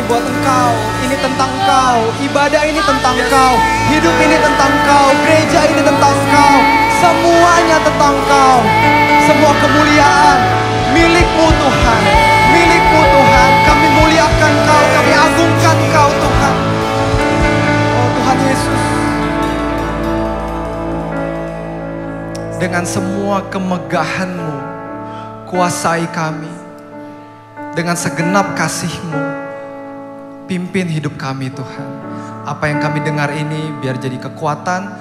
buat Engkau. Ini tentang Engkau. Ibadah ini tentang Engkau. Hidup ini tentang Engkau. Gereja ini tentang Engkau. Semuanya tentang Engkau. Semua kemuliaan milik-Mu Tuhan. Milik-Mu Tuhan. Kami muliakan Engkau. Kami agungkan Engkau Tuhan. Oh Tuhan Yesus. Dengan semua kemegahan-Mu, kuasai kami. Dengan segenap kasih-Mu, pimpin hidup kami Tuhan. Apa yang kami dengar ini biar jadi kekuatan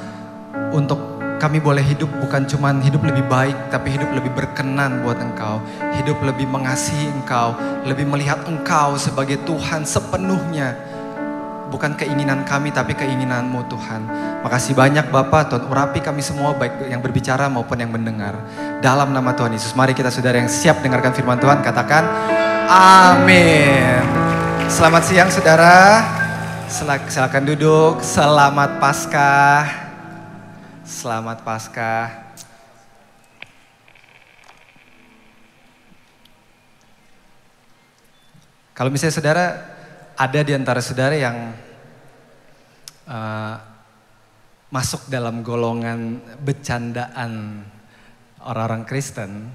untuk kami boleh hidup, bukan cuma hidup lebih baik, tapi hidup lebih berkenan buat Engkau. Hidup lebih mengasihi Engkau, lebih melihat Engkau sebagai Tuhan sepenuhnya. Bukan keinginan kami, tapi keinginan-Mu Tuhan. Makasih banyak Bapak, Tuhan urapi kami semua, baik yang berbicara maupun yang mendengar. Dalam nama Tuhan Yesus, mari kita saudara yang siap dengarkan firman Tuhan, katakan amin. Selamat siang saudara, silakan duduk. Selamat Paskah. Selamat Paskah. Kalau misalnya saudara ada di antara saudara yang masuk dalam golongan bercandaan orang-orang Kristen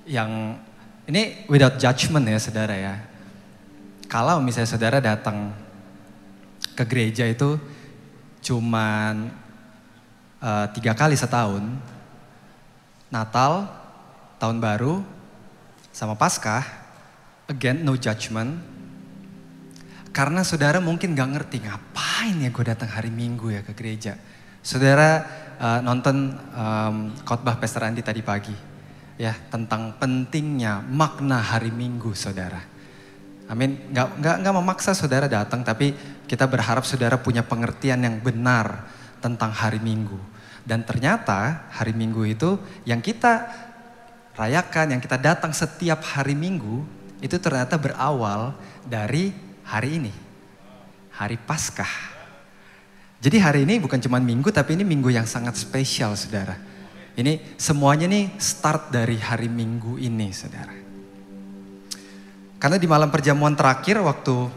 yang ini without judgment ya saudara ya. Kalau misalnya saudara datang ke gereja itu cuman 3 kali setahun, Natal, Tahun Baru, sama Paskah, again no judgment. Karena saudara mungkin gak ngerti ngapain ya gue datang hari Minggu ya ke gereja. Saudara nonton khotbah Pastor Andi tadi pagi ya tentang pentingnya makna hari Minggu saudara. Amin. Gak memaksa saudara datang, tapi kita berharap saudara punya pengertian yang benar tentang hari Minggu. Dan ternyata hari Minggu itu yang kita rayakan, yang kita datang setiap hari Minggu itu ternyata berawal dari hari ini, hari Paskah. Jadi hari ini bukan cuma minggu, tapi ini minggu yang sangat spesial saudara. Ini semuanya nih start dari hari Minggu ini saudara. Karena di malam perjamuan terakhir waktu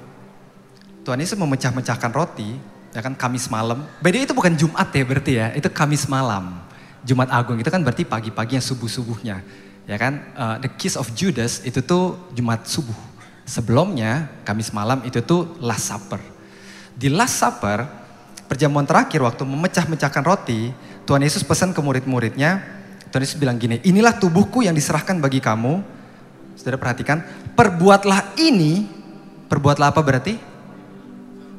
Tuhan Yesus memecah-mecahkan roti, ya kan Kamis malam. Beda itu bukan Jumat ya berarti ya, itu Kamis malam. Jumat Agung itu kan berarti pagi-paginya subuh-subuhnya. Ya kan, the Kiss of Judas itu tuh Jumat subuh. Sebelumnya Kamis malam itu tuh Last Supper. Di Last Supper, perjamuan terakhir waktu memecah-mecahkan roti, Tuhan Yesus pesan ke murid-muridnya, Tuhan Yesus bilang gini, inilah tubuhku yang diserahkan bagi kamu. Saudara perhatikan, perbuatlah ini, perbuatlah apa berarti?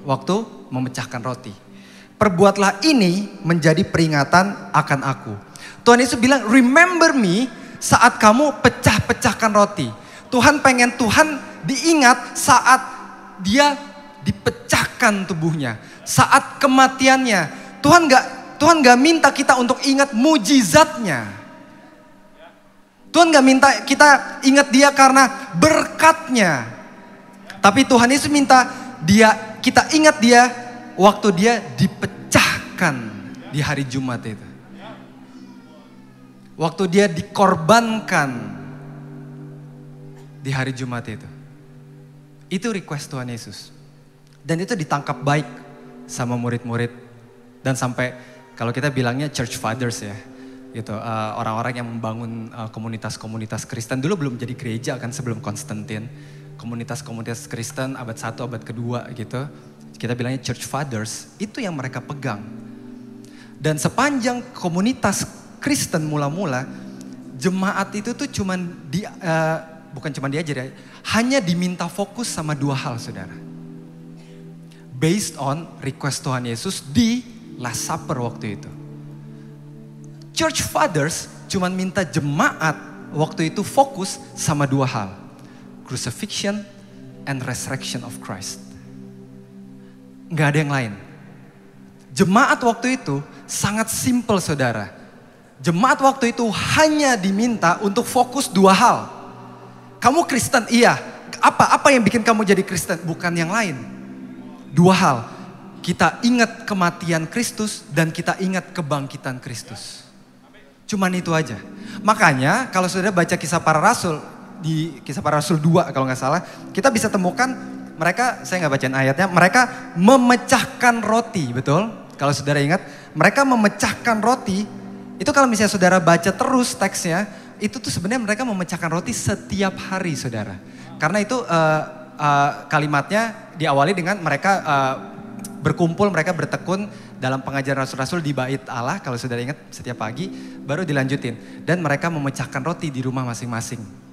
Waktu memecahkan roti. Perbuatlah ini menjadi peringatan akan aku. Tuhan Yesus bilang, remember me saat kamu pecah-pecahkan roti. Tuhan pengen Tuhan diingat saat dia dipecahkan tubuhnya. Saat kematiannya. Tuhan gak minta kita untuk ingat mujizatnya. Tuhan gak minta kita ingat dia karena berkatnya. Tapi Tuhan Yesus minta kita ingat dia waktu dia dipecahkan di hari Jumat itu. Waktu dia dikorbankan di hari Jumat itu. Itu request Tuhan Yesus. Dan itu ditangkap baik sama murid-murid. Dan sampai kalau kita bilangnya church fathers ya. Gitu, orang-orang yang membangun komunitas-komunitas Kristen. Dulu belum jadi gereja kan sebelum Konstantin. Komunitas-komunitas Kristen abad 1, abad kedua gitu. Kita bilangnya church fathers. Itu yang mereka pegang. Dan sepanjang komunitas Kristen mula-mula, jemaat itu tuh bukan cuma diajar ya, hanya diminta fokus sama 2 hal saudara. Based on request Tuhan Yesus di Last Supper waktu itu. Church fathers cuman minta jemaat waktu itu fokus sama 2 hal. Crucifixion and resurrection of Christ. Nggak ada yang lain. Jemaat waktu itu sangat simple saudara. Jemaat waktu itu hanya diminta untuk fokus 2 hal. Kamu Kristen, iya. Apa yang bikin kamu jadi Kristen? Bukan yang lain. 2 hal. Kita ingat kematian Kristus dan kita ingat kebangkitan Kristus. Cuman itu aja. Makanya kalau saudara baca Kisah Para Rasul, di Kisah Para Rasul 2 kalau nggak salah, kita bisa temukan mereka, saya nggak bacain ayatnya, mereka memecahkan roti, betul? Kalau saudara ingat, mereka memecahkan roti, itu kalau misalnya saudara baca terus teksnya, itu tuh sebenarnya mereka memecahkan roti setiap hari, saudara. Karena itu kalimatnya diawali dengan mereka berkumpul, mereka bertekun dalam pengajaran rasul-rasul di bait Allah, kalau saudara ingat setiap pagi, baru dilanjutin. Dan mereka memecahkan roti di rumah masing-masing.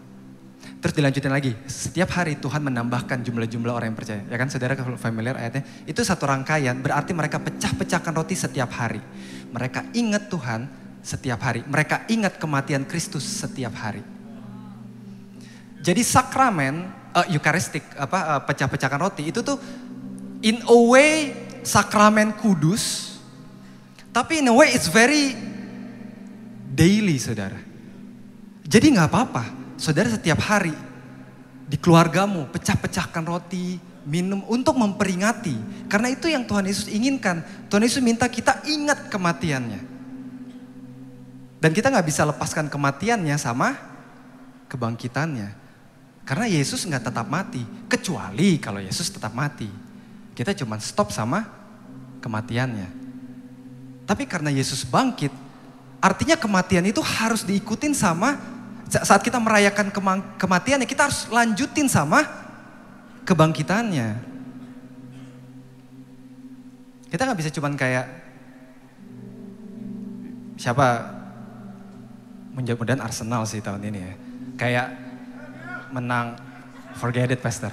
Terus dilanjutin lagi, setiap hari Tuhan menambahkan jumlah-jumlah orang yang percaya. Ya kan saudara kalau familiar ayatnya, itu satu rangkaian, berarti mereka pecah-pecahkan roti setiap hari. Mereka ingat Tuhan setiap hari, mereka ingat kematian Kristus setiap hari. Jadi sakramen, eukaristik, pecah-pecahkan roti, itu tuh in a way sakramen kudus, tapi in a way it's very daily, saudara. Jadi gak apa-apa, saudara setiap hari di keluargamu pecah-pecahkan roti, minum untuk memperingati. Karena itu yang Tuhan Yesus inginkan. Tuhan Yesus minta kita ingat kematiannya. Dan kita gak bisa lepaskan kematiannya sama kebangkitannya. Karena Yesus gak tetap mati, kecuali kalau Yesus tetap mati. Kita cuma stop sama kematiannya. Tapi karena Yesus bangkit, artinya kematian itu harus diikutin sama, saat kita merayakan kematiannya, kita harus lanjutin sama kebangkitannya. Kita gak bisa cuman kayak, siapa, mudah-mudahan Arsenal sih tahun ini ya. Kayak menang, forget it pastor.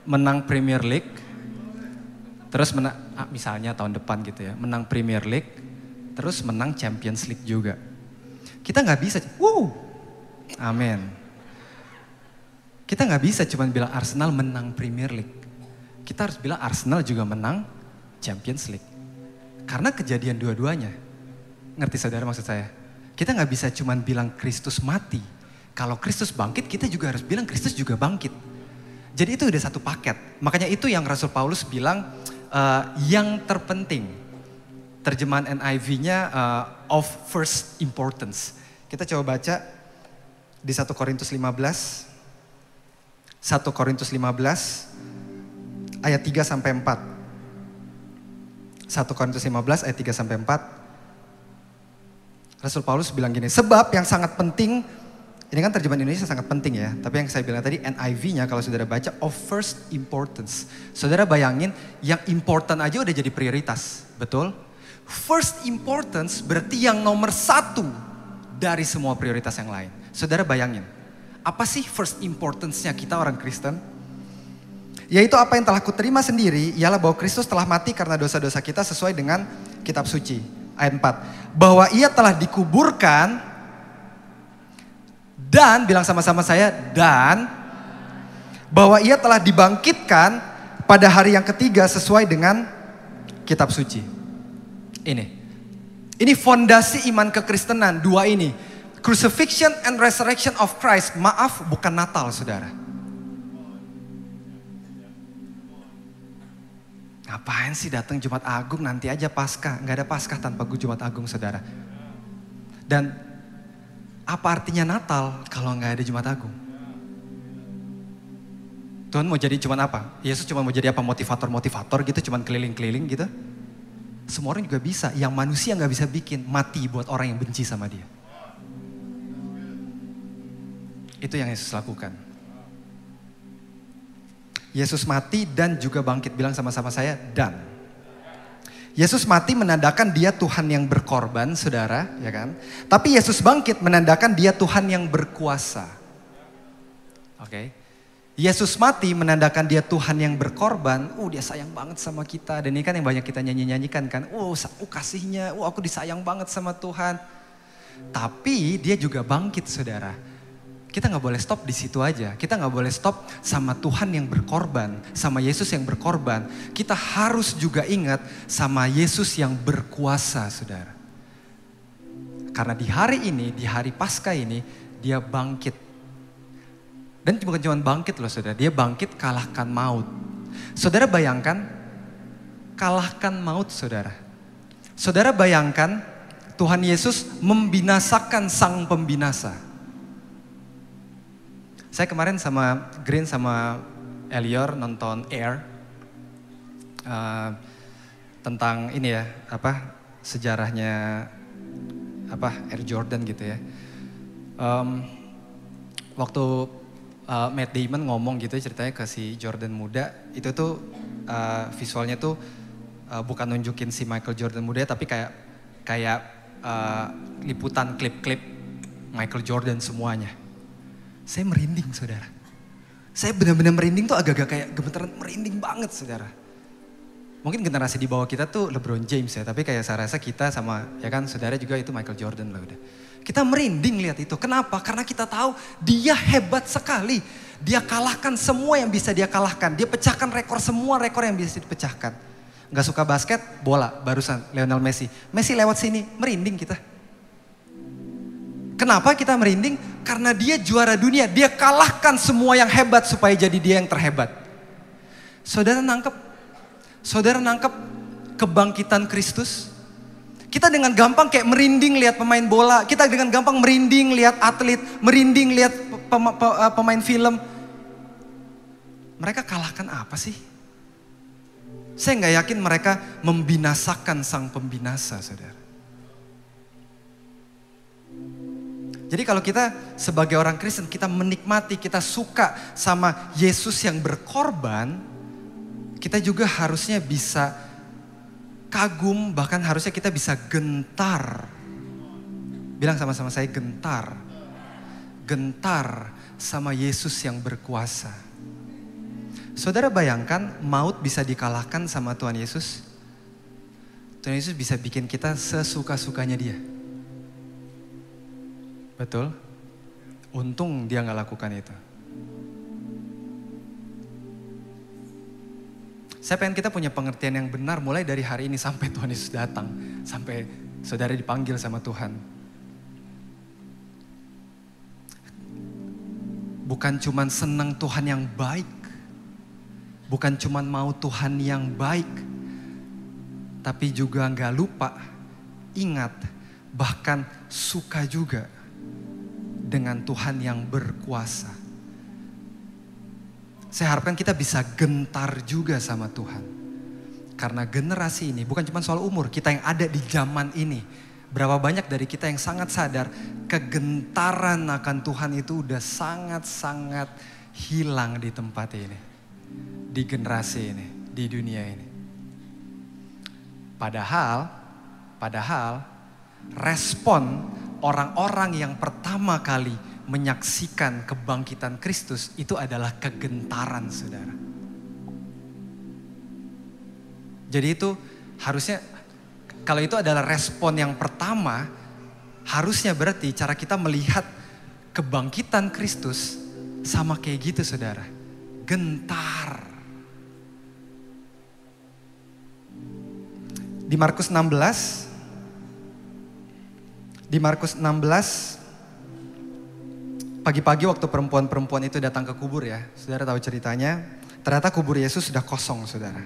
Menang Premier League, terus menang, misalnya tahun depan gitu ya, menang Premier League, terus menang Champions League juga. Kita nggak bisa, amin. Kita nggak bisa cuma bilang Arsenal menang Premier League. Kita harus bilang Arsenal juga menang Champions League. Karena kejadian dua-duanya. Ngerti saudara maksud saya? Kita nggak bisa cuma bilang Kristus mati. Kalau Kristus bangkit, kita juga harus bilang Kristus juga bangkit. Jadi itu udah satu paket. Makanya itu yang Rasul Paulus bilang yang terpenting. Terjemahan NIV-nya of first importance. Kita coba baca di 1 Korintus 15. 1 Korintus 15 ayat 3 sampai 4. 1 Korintus 15 ayat 3 sampai 4. Rasul Paulus bilang gini, sebab yang sangat penting, ini kan terjemahan Indonesia sangat penting ya, tapi yang saya bilang tadi NIV-nya kalau saudara baca of first importance. Saudara bayangin yang important aja udah jadi prioritas, betul? First importance berarti yang nomor satu dari semua prioritas yang lain. Saudara bayangin, apa sih first importance-nya kita orang Kristen? Yaitu apa yang telah kuterima sendiri, ialah bahwa Kristus telah mati karena dosa-dosa kita sesuai dengan kitab suci. Ayat 4, bahwa ia telah dikuburkan dan, bilang sama-sama saya, dan bahwa ia telah dibangkitkan pada hari yang ketiga sesuai dengan kitab suci. Ini fondasi iman kekristenan, dua ini. Crucifixion and resurrection of Christ. Maaf, bukan Natal, saudara. Ngapain sih datang Jumat Agung, nanti aja Paskah. Gak ada Paskah tanpa Jumat Agung, saudara. Dan apa artinya Natal kalau gak ada Jumat Agung? Tuhan mau jadi cuman apa? Yesus cuma mau jadi apa? Motivator-motivator gitu, cuman keliling-keliling gitu. Semua orang juga bisa, yang manusia gak bisa bikin, mati buat orang yang benci sama dia. Itu yang Yesus lakukan. Yesus mati dan juga bangkit, bilang sama-sama saya, dan. Yesus mati menandakan dia Tuhan yang berkorban, saudara, ya kan? Tapi Yesus bangkit menandakan dia Tuhan yang berkuasa. Oke. Yesus mati menandakan dia Tuhan yang berkorban. Dia sayang banget sama kita. Dan ini kan yang banyak kita nyanyi-nyanyikan kan. Kasihnya, aku disayang banget sama Tuhan. Tapi dia juga bangkit, saudara. Kita gak boleh stop di situ aja. Kita gak boleh stop sama Tuhan yang berkorban, sama Yesus yang berkorban. Kita harus juga ingat sama Yesus yang berkuasa, saudara. Karena di hari ini, di hari Paskah ini, dia bangkit. Dan bukan cuma bangkit loh, saudara. Dia bangkit kalahkan maut. Saudara bayangkan, kalahkan maut, saudara. Saudara bayangkan Tuhan Yesus membinasakan sang pembinasa. Saya kemarin sama Green sama Elior nonton Air tentang ini ya, sejarahnya Air Jordan gitu ya. Waktu Matt Damon ngomong gitu ceritanya ke si Jordan muda, itu tuh visualnya tuh bukan nunjukin si Michael Jordan muda, tapi kayak liputan klip-klip Michael Jordan semuanya. Saya merinding, saudara. Saya benar-benar merinding tuh agak-agak kayak gemetaran, merinding banget, saudara. Mungkin generasi di bawah kita tuh LeBron James ya, tapi kayak saya rasa kita sama, ya kan saudara juga itu Michael Jordan lah udah. Kita merinding lihat itu. Kenapa? Karena kita tahu dia hebat sekali. Dia kalahkan semua yang bisa dia kalahkan. Dia pecahkan semua rekor yang bisa dipecahkan. Gak suka basket, bola, barusan Lionel Messi. Messi lewat sini, merinding kita. Kenapa kita merinding? Karena dia juara dunia. Dia kalahkan semua yang hebat supaya jadi dia yang terhebat. Saudara nangkep kebangkitan Kristus? Kita dengan gampang kayak merinding lihat pemain bola. Kita dengan gampang merinding lihat atlet. Merinding lihat pemain film. Mereka kalahkan apa sih? Saya gak yakin mereka membinasakan sang pembinasa, saudara. Jadi kalau kita sebagai orang Kristen, kita menikmati, kita suka sama Yesus yang berkorban, kita juga harusnya bisa kagum, bahkan harusnya kita bisa gentar. Bilang sama-sama saya, gentar. Gentar sama Yesus yang berkuasa. Saudara bayangkan maut bisa dikalahkan sama Tuhan Yesus. Tuhan Yesus bisa bikin kita sesuka-sukanya dia. Betul? Untung dia gak lakukan itu. Saya pengen kita punya pengertian yang benar mulai dari hari ini sampai Tuhan Yesus datang. Sampai saudara dipanggil sama Tuhan. Bukan cuman senang Tuhan yang baik. Bukan cuman mau Tuhan yang baik. Tapi juga gak lupa, ingat, bahkan suka juga dengan Tuhan yang berkuasa. Saya harapkan kita bisa gentar juga sama Tuhan. Karena generasi ini bukan cuma soal umur, kita yang ada di zaman ini. Berapa banyak dari kita yang sangat sadar kegentaran akan Tuhan itu udah sangat-sangat hilang di tempat ini. Di generasi ini, di dunia ini. Padahal respon orang-orang yang pertama kali menyaksikan kebangkitan Kristus itu adalah kegentaran, saudara. Jadi itu harusnya, kalau itu adalah respon yang pertama, harusnya berarti cara kita melihat kebangkitan Kristus sama kayak gitu, saudara. Gentar. Di Markus 16, pagi-pagi waktu perempuan-perempuan itu datang ke kubur ya. Saudara tahu ceritanya, ternyata kubur Yesus sudah kosong, saudara.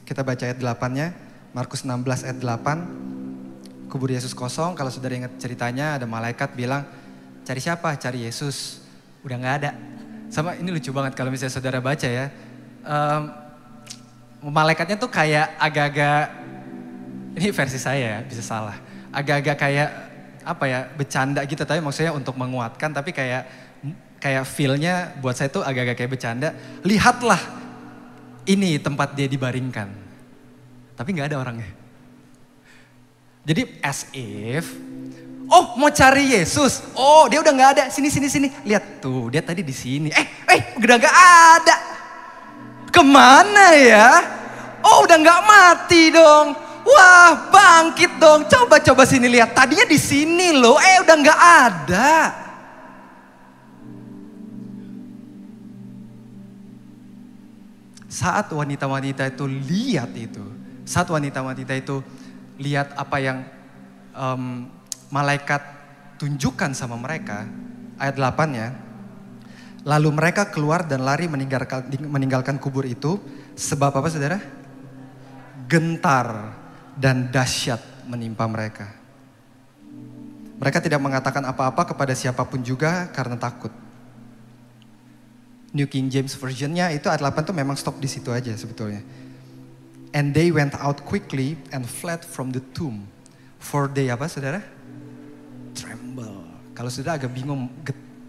Kita baca ayat 8-nya, Markus 16 ayat 8. Kubur Yesus kosong, kalau saudara ingat ceritanya ada malaikat bilang, cari siapa? Cari Yesus. Udah gak ada. Sama ini lucu banget kalau misalnya saudara baca ya. Malaikatnya tuh kayak agak-agak, ini versi saya ya, bisa salah. Agak-agak kayak bercanda gitu, tapi maksudnya untuk menguatkan, tapi kayak feel-nya buat saya tuh agak-agak kayak bercanda. Lihatlah, ini tempat dia dibaringkan. Tapi gak ada orangnya. Jadi as if, oh mau cari Yesus, oh dia udah gak ada, sini. Lihat tuh, dia tadi di sini. Udah gak ada. Kemana ya? Oh udah gak mati dong. Wah bangkit dong. Coba sini lihat. Tadinya di sini loh. Udah gak ada. Saat wanita-wanita itu lihat itu. Saat wanita-wanita itu lihat apa yang malaikat tunjukkan sama mereka. Ayat 8-nya. Lalu mereka keluar dan lari meninggalkan kubur itu. Sebab apa saudara? Gentar dan dahsyat menimpa mereka. Mereka tidak mengatakan apa-apa kepada siapapun juga karena takut. New King James Version-nya itu ayat 8 tuh memang stop di situ aja sebetulnya. And they went out quickly and fled from the tomb. For they apa saudara? Tremble. Kalau saudara agak bingung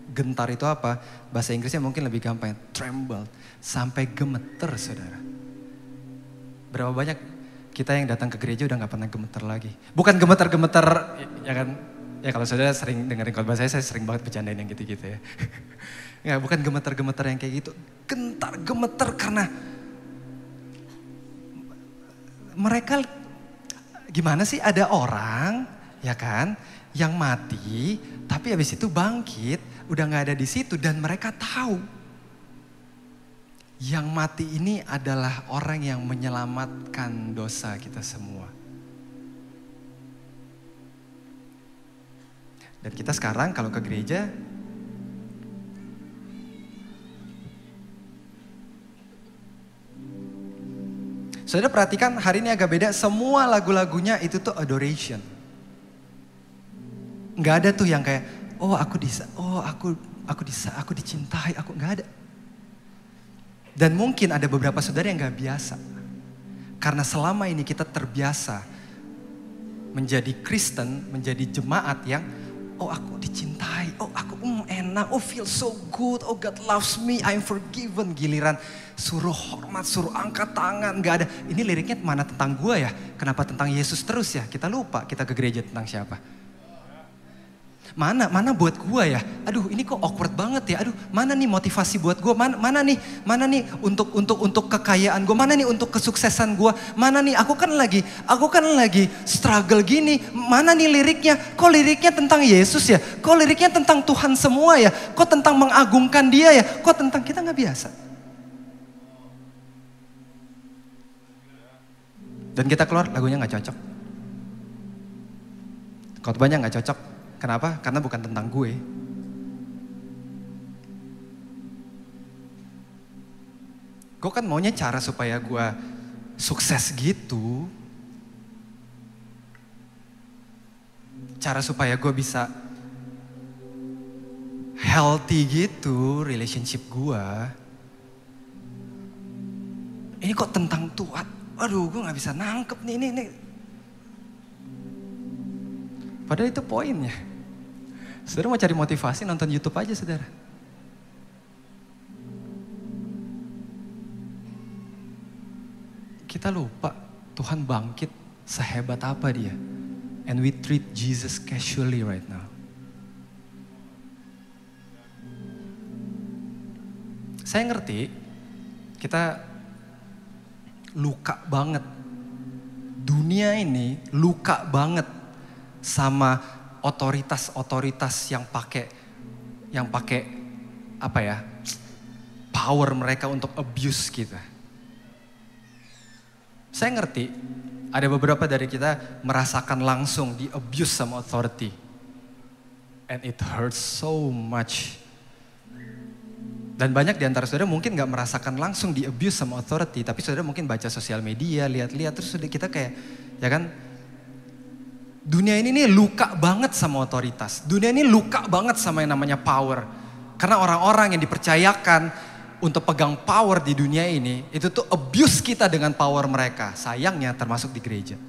gentar itu apa, bahasa Inggrisnya mungkin lebih gampang. Tremble. Sampai gemeter saudara. Berapa banyak kita yang datang ke gereja udah gak pernah gemeter lagi. Bukan gemeter-gemeter ya kan. Ya kalau saudara sering dengerin khotbah saya sering banget bercandain yang gitu-gitu ya. Ya bukan gemeter-gemeter yang kayak gitu. Gentar, gemeter karena mereka gimana sih ada orang ya kan yang mati tapi habis itu bangkit udah gak ada di situ dan mereka tahu yang mati ini adalah orang yang menyelamatkan dosa kita semua. Dan kita sekarang kalau ke gereja, saudara perhatikan hari ini agak beda, semua lagu-lagunya itu tuh adoration. Nggak ada tuh yang kayak, oh aku dicintai, aku nggak ada. Dan mungkin ada beberapa saudara yang nggak biasa, karena selama ini kita terbiasa menjadi Kristen, menjadi jemaat yang oh aku dicintai, oh aku enak, oh feel so good, oh God loves me, I'm forgiven. Giliran suruh hormat, suruh angkat tangan, gak ada. Ini liriknya mana tentang gue ya? Kenapa tentang Yesus terus ya? Kita lupa kita ke gereja tentang siapa? Mana buat gue ya? Aduh ini kok awkward banget ya? Aduh mana nih motivasi buat gue? Mana nih untuk kekayaan gue? Mana nih untuk kesuksesan gue? Mana nih aku kan lagi struggle gini. Mana nih liriknya? Kok liriknya tentang Yesus ya? Kok liriknya tentang Tuhan semua ya? Kok tentang mengagungkan Dia ya? Kok tentang kita nggak biasa? Dan kita keluar lagunya nggak cocok. Khotbahnya nggak cocok. Kenapa? Karena bukan tentang gue. Gue kan maunya cara supaya gue sukses gitu. Cara supaya gue bisa healthy gitu relationship gue. Ini kok tentang Tuhan. Aduh gue gak bisa nangkep nih ini. Padahal itu poinnya. Saudara mau cari motivasi nonton YouTube aja saudara. Kita lupa Tuhan bangkit sehebat apa Dia. And we treat Jesus casually right now. Saya ngerti kita luka banget. Dunia ini luka banget sama otoritas yang pakai apa ya? Power mereka untuk abuse kita. Saya ngerti ada beberapa dari kita merasakan langsung di abuse sama authority. And it hurts so much. Dan banyak di antara saudara mungkin gak merasakan langsung di abuse sama authority, tapi saudara mungkin baca sosial media, lihat-lihat terus kita kayak ya kan, dunia ini nih luka banget sama otoritas. Dunia ini luka banget sama yang namanya power. Karena orang-orang yang dipercayakan untuk pegang power di dunia ini, itu tuh abuse kita dengan power mereka. Sayangnya termasuk di gereja.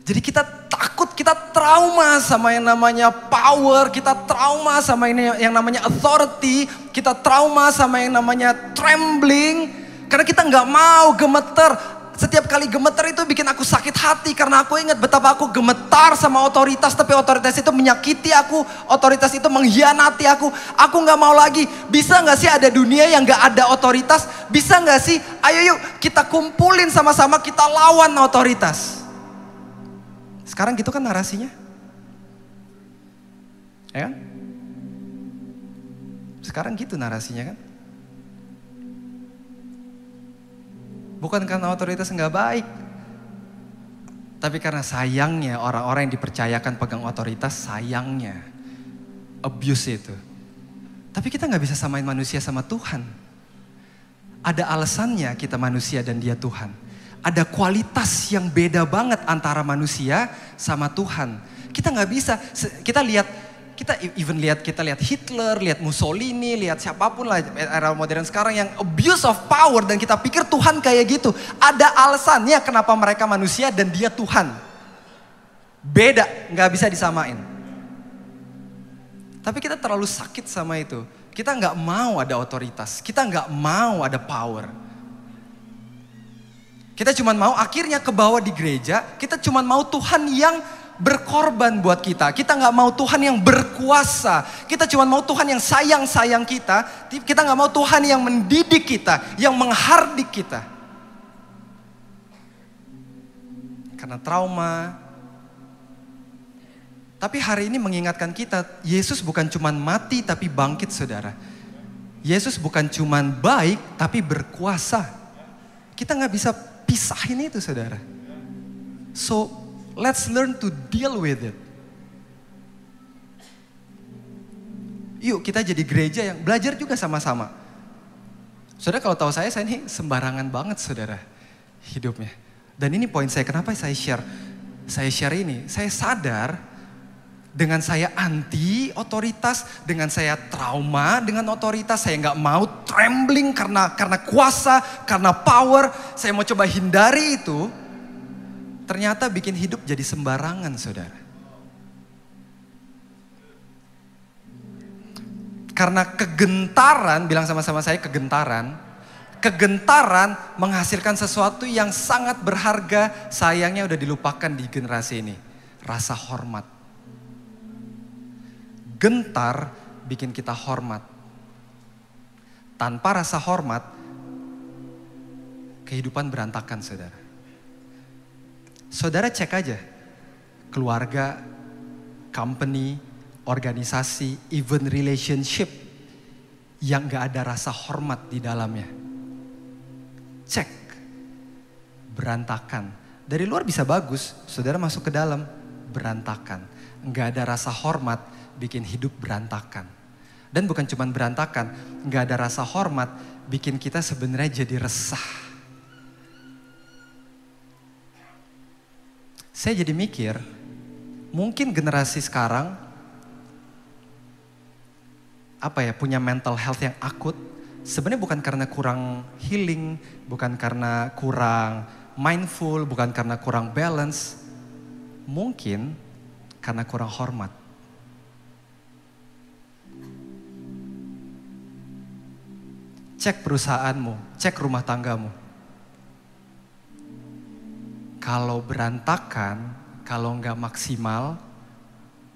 Jadi kita takut, kita trauma sama yang namanya power, kita trauma sama yang namanya authority, kita trauma sama yang namanya trembling. Karena kita gak mau gemeter. Setiap kali gemeter itu bikin aku sakit hati karena aku ingat betapa aku gemetar sama otoritas, tapi otoritas itu menyakiti aku, otoritas itu mengkhianati aku. Aku gak mau lagi. Bisa gak sih ada dunia yang gak ada otoritas? Bisa gak sih? Ayo yuk kita kumpulin sama-sama, kita lawan otoritas. Sekarang gitu kan narasinya. Ya kan? Sekarang gitu narasinya kan? Bukan karena otoritas nggak baik, tapi karena sayangnya orang-orang yang dipercayakan pegang otoritas, sayangnya abuse itu. Tapi kita nggak bisa samain manusia sama Tuhan. Ada alasannya kita manusia dan Dia Tuhan. Ada kualitas yang beda banget antara manusia sama Tuhan. Kita nggak bisa, kita lihat Hitler, lihat Mussolini, lihat siapapun lah era modern sekarang yang abuse of power dan kita pikir Tuhan kayak gitu. Ada alasannya kenapa mereka manusia dan dia Tuhan. Beda, nggak bisa disamain. Tapi kita terlalu sakit sama itu. Kita nggak mau ada otoritas, kita nggak mau ada power. Kita cuma mau akhirnya ke bawah di gereja, kita cuma mau Tuhan yang berkorban buat kita. Kita nggak mau Tuhan yang berkuasa. Kita cuma mau Tuhan yang sayang kita. Kita nggak mau Tuhan yang mendidik kita, yang menghardik kita. Karena trauma. Tapi hari ini mengingatkan kita, Yesus bukan cuma mati tapi bangkit, saudara. Yesus bukan cuma baik tapi berkuasa. Kita nggak bisa pisahin itu, saudara. So, let's learn to deal with it. Yuk kita jadi gereja yang belajar juga sama-sama. Saudara kalau tahu saya ini sembarangan banget, saudara, hidupnya. Dan ini poin saya, kenapa saya share ini. Saya sadar dengan saya anti otoritas, dengan saya trauma dengan otoritas, saya nggak mau trembling karena kuasa, karena power. Saya mau coba hindari itu. Ternyata bikin hidup jadi sembarangan, saudara. Karena kegentaran, bilang sama-sama saya kegentaran. Kegentaran menghasilkan sesuatu yang sangat berharga, sayangnya udah dilupakan di generasi ini. Rasa hormat. Gentar bikin kita hormat. Tanpa rasa hormat, kehidupan berantakan, saudara. Saudara cek aja, keluarga, company, organisasi, even relationship yang gak ada rasa hormat di dalamnya. Cek, berantakan. Dari luar bisa bagus, saudara masuk ke dalam, berantakan. Gak ada rasa hormat, bikin hidup berantakan. Dan bukan cuma berantakan, gak ada rasa hormat, bikin kita sebenarnya jadi resah. Saya jadi mikir, mungkin generasi sekarang punya mental health yang akut. Sebenarnya bukan karena kurang healing, bukan karena kurang mindful, bukan karena kurang balance. Mungkin karena kurang hormat. Cek perusahaanmu, cek rumah tanggamu. Kalau berantakan, kalau nggak maksimal,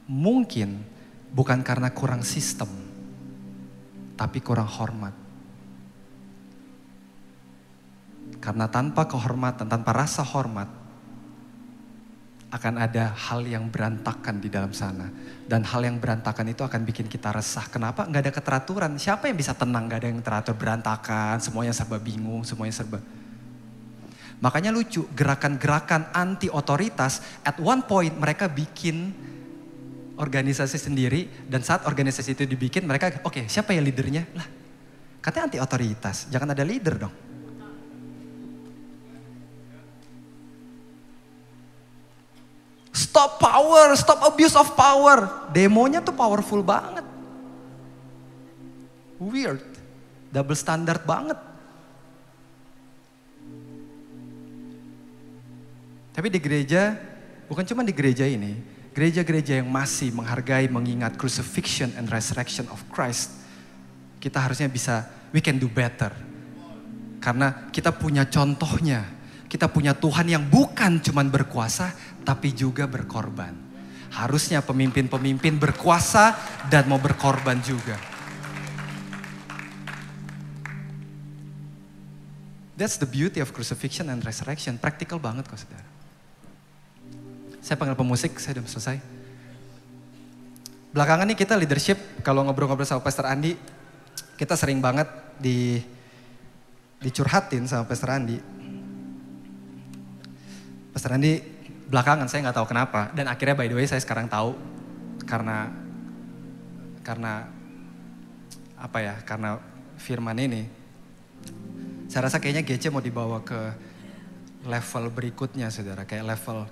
mungkin bukan karena kurang sistem, tapi kurang hormat. Karena tanpa kehormatan, tanpa rasa hormat, akan ada hal yang berantakan di dalam sana. Dan hal yang berantakan itu akan bikin kita resah. Kenapa? Nggak ada keteraturan. Siapa yang bisa tenang nggak ada yang teratur, berantakan, semuanya serba bingung, semuanya serba. Makanya lucu, gerakan-gerakan anti otoritas, at one point mereka bikin organisasi sendiri. Dan saat organisasi itu dibikin, mereka, oke, siapa yang leadernya? Lah, katanya anti otoritas, jangan ada leader dong. Stop power, stop abuse of power. Demonya tuh powerful banget. Weird, double standard banget. Tapi di gereja, bukan cuma di gereja ini, gereja-gereja yang masih menghargai, mengingat crucifixion and resurrection of Christ, kita harusnya bisa, we can do better. Karena kita punya contohnya, kita punya Tuhan yang bukan cuma berkuasa, tapi juga berkorban. Harusnya pemimpin-pemimpin berkuasa dan mau berkorban juga. That's the beauty of crucifixion and resurrection. Praktikal banget kok, saudara. Saya panggil pemusik, saya udah selesai. Belakangan nih kita leadership, kalau ngobrol-ngobrol sama Pastor Andi, kita sering banget dicurhatin sama Pastor Andi. Pastor Andi belakangan saya nggak tahu kenapa, dan akhirnya by the way saya sekarang tahu karena firman ini. Saya rasa kayaknya GC mau dibawa ke level berikutnya saudara. Kayak level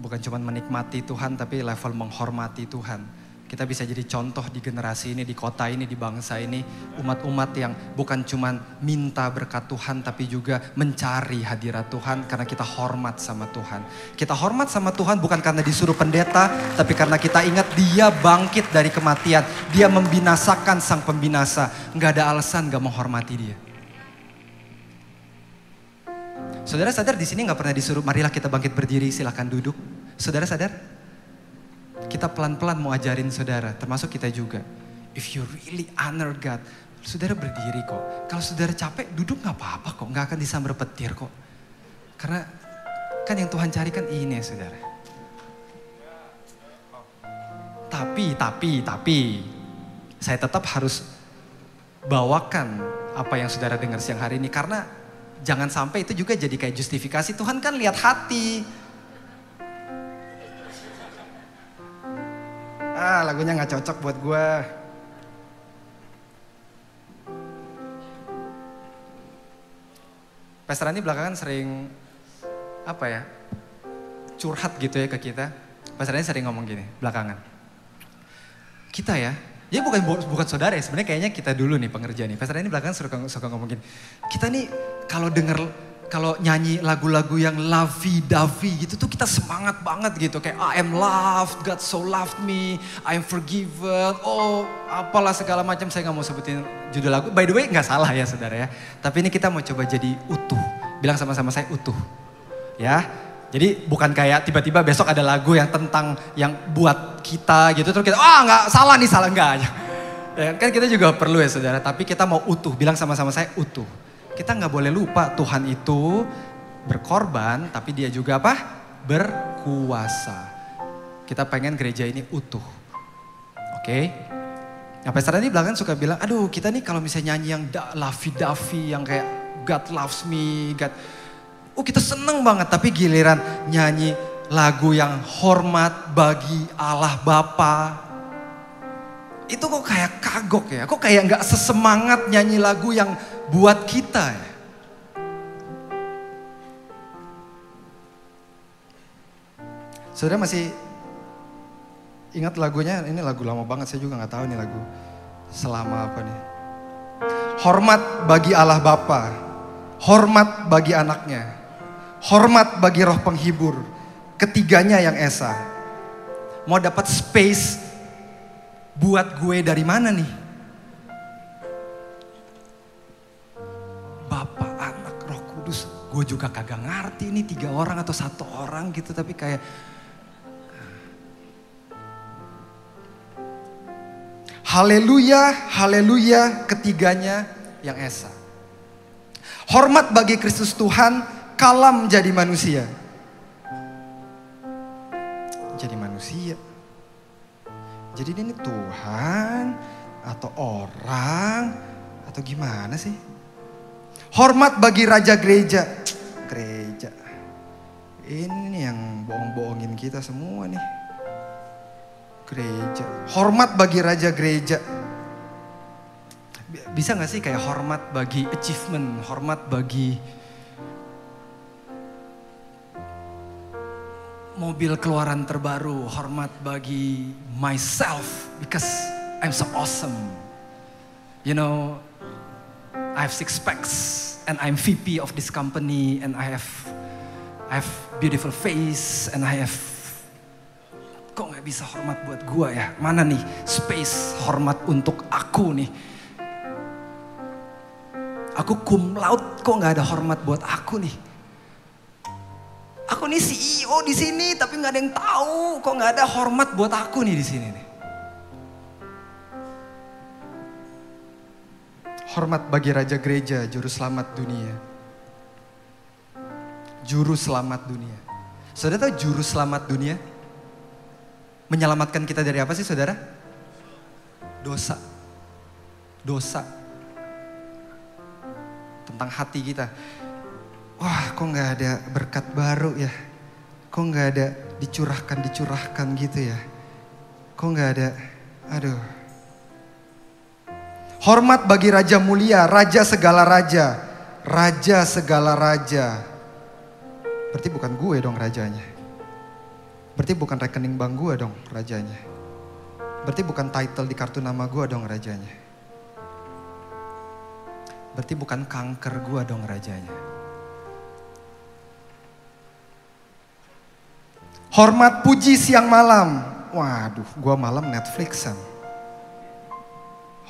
bukan cuma menikmati Tuhan tapi level menghormati Tuhan. Kita bisa jadi contoh di generasi ini, di kota ini, di bangsa ini. Umat-umat yang bukan cuma minta berkat Tuhan tapi juga mencari hadirat Tuhan karena kita hormat sama Tuhan. Kita hormat sama Tuhan bukan karena disuruh pendeta tapi karena kita ingat dia bangkit dari kematian. Dia membinasakan sang pembinasa. Gak ada alasan gak menghormati dia. Saudara sadar di sini gak pernah disuruh marilah kita bangkit berdiri silahkan duduk. Saudara sadar? Kita pelan-pelan mau ajarin saudara, termasuk kita juga. If you really honor God, saudara berdiri kok. Kalau saudara capek, duduk gak apa-apa kok. Gak akan disambar petir kok. Karena kan yang Tuhan cari kan ini ya saudara. Tapi, saya tetap harus bawakan apa yang saudara dengar siang hari ini. Karena jangan sampai itu juga jadi kayak justifikasi. Tuhan kan lihat hati. Lagunya gak cocok buat gue. Pastor Andi belakangan sering curhat gitu ya ke kita. Pastor Andi sering ngomong gini belakangan. Kita ya bukan saudara ya, sebenarnya kayaknya kita dulu nih pengerja nih. Pastor Andi belakangan suka ngomong gini. Kita nih kalau nyanyi lagu-lagu yang lovey-dovey gitu tuh kita semangat banget gitu. Kayak I am loved, God so loved me, I am forgiven. Oh apalah segala macam, saya gak mau sebutin judul lagu. By the way gak salah ya saudara ya. Tapi ini kita mau coba jadi utuh. Bilang sama-sama saya utuh. Ya. Jadi bukan kayak tiba-tiba besok ada lagu yang tentang yang buat kita gitu. Terus kita gak salah nih, salah enggak. Ya, kan kita juga perlu ya saudara. Tapi kita mau utuh, bilang sama-sama saya utuh. Kita gak boleh lupa Tuhan itu berkorban tapi dia juga berkuasa. Kita pengen gereja ini utuh. Oke? Nah Pastor Andi belakangan suka bilang, aduh kita nih kalau misalnya nyanyi yang lovey-dovey yang kayak God loves me, God. Kita seneng banget tapi giliran nyanyi lagu yang hormat bagi Allah Bapa. Itu kok kayak kagok ya, kok kayak gak sesemangat nyanyi lagu yang buat kita ya. Saudara masih ingat lagunya? Ini lagu lama banget, saya juga gak tahu nih lagu selama apa nih. Hormat bagi Allah Bapa, hormat bagi anaknya, hormat bagi roh penghibur, ketiganya yang esa. Mau dapat space buat gue dari mana nih? Bapa, Anak, Roh Kudus. Gue juga kagak ngerti ini 3 orang atau 1 orang gitu. Tapi kayak haleluya, haleluya, ketiganya yang esa. Hormat bagi Kristus Tuhan, kalam jadi manusia. Jadi manusia. Jadi ini Tuhan atau orang atau gimana sih? Hormat bagi raja gereja. Gereja. Ini yang bohong-bohongin kita semua nih. Gereja. Hormat bagi raja gereja. Bisa gak sih kayak hormat bagi achievement, hormat bagi mobil keluaran terbaru, hormat bagi myself because I'm so awesome. You know, I have 6 packs and I'm VP of this company and I have beautiful face and I have. Kok gak bisa hormat buat gua ya? Mana nih space hormat untuk aku nih? Aku cum laude, kok gak ada hormat buat aku nih? Aku nih CEO di sini tapi gak ada yang tahu, kok gak ada hormat buat aku nih di sini nih. Hormat bagi Raja Gereja, Juru Selamat dunia. Juru Selamat dunia. Saudara tahu Juru Selamat dunia? Menyelamatkan kita dari apa sih saudara? Dosa. Dosa. Tentang hati kita. Wah kok gak ada berkat baru ya? Kok gak ada dicurahkan gitu ya? Kok gak ada, aduh. Hormat bagi Raja mulia, Raja segala raja. Raja segala raja. Berarti bukan gue dong rajanya. Berarti bukan rekening bank gue dong rajanya. Berarti bukan title di kartu nama gue dong rajanya. Berarti bukan kanker gue dong rajanya. Hormat puji siang malam. Waduh, gue malam Netflixan.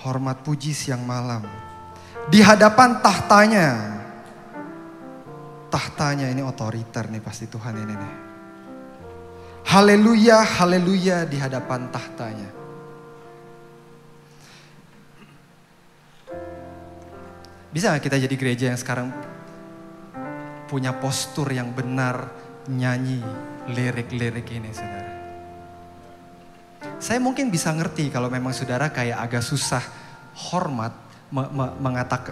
Hormat puji siang malam. Di hadapan tahtanya. Tahtanya ini otoriter nih pasti Tuhan ini nih. Haleluya, haleluya di hadapan tahtanya. Bisa gak kita jadi gereja yang sekarang punya postur yang benar nyanyi lirik-lirik ini, saudara? Saya mungkin bisa ngerti kalau memang saudara kayak agak susah hormat,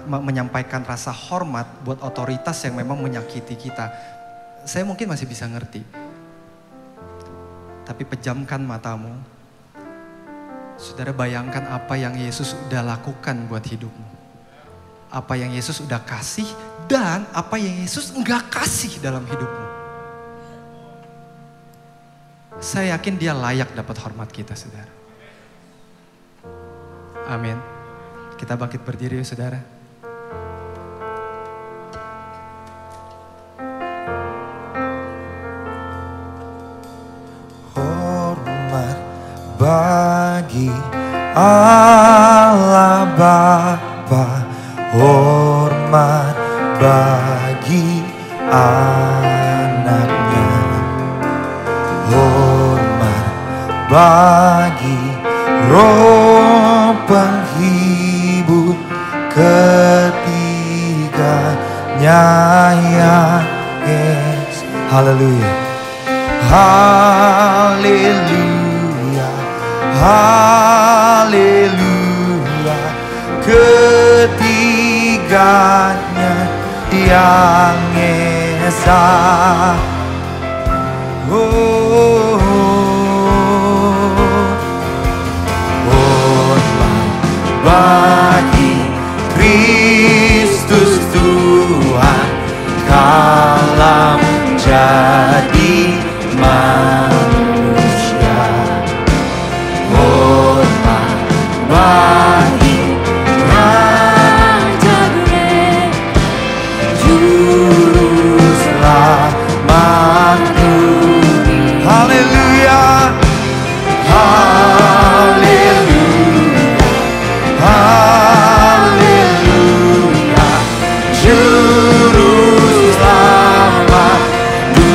menyampaikan rasa hormat buat otoritas yang memang menyakiti kita. Saya mungkin masih bisa ngerti. Tapi pejamkan matamu. Saudara bayangkan apa yang Yesus udah lakukan buat hidupmu. Apa yang Yesus udah kasih dan apa yang Yesus enggak kasih dalam hidupmu. Saya yakin dia layak dapat hormat kita, saudara. Amin. Kita bangkit berdiri yuk, saudara. Hormat bagi Allah Bapa, hormat bagi anaknya, hormat bagi Roh penghibur ketiganya yang Yesus. Haleluya, haleluya, haleluya, ketiganya yang Esa. Hormat bagi Kristus Tuhan kala menjadi manusia. Hormat bagi Raja Juru Selamat dunia. Haleluya, haleluya, haleluya, Juru Selamat dunia.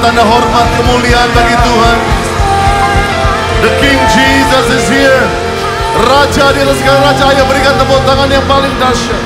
Tanda hormat kemuliaan bagi Tuhan. The King Jesus is here. Raja di atas segala raja. Ayo berikan tepuk tangan yang paling dahsyat.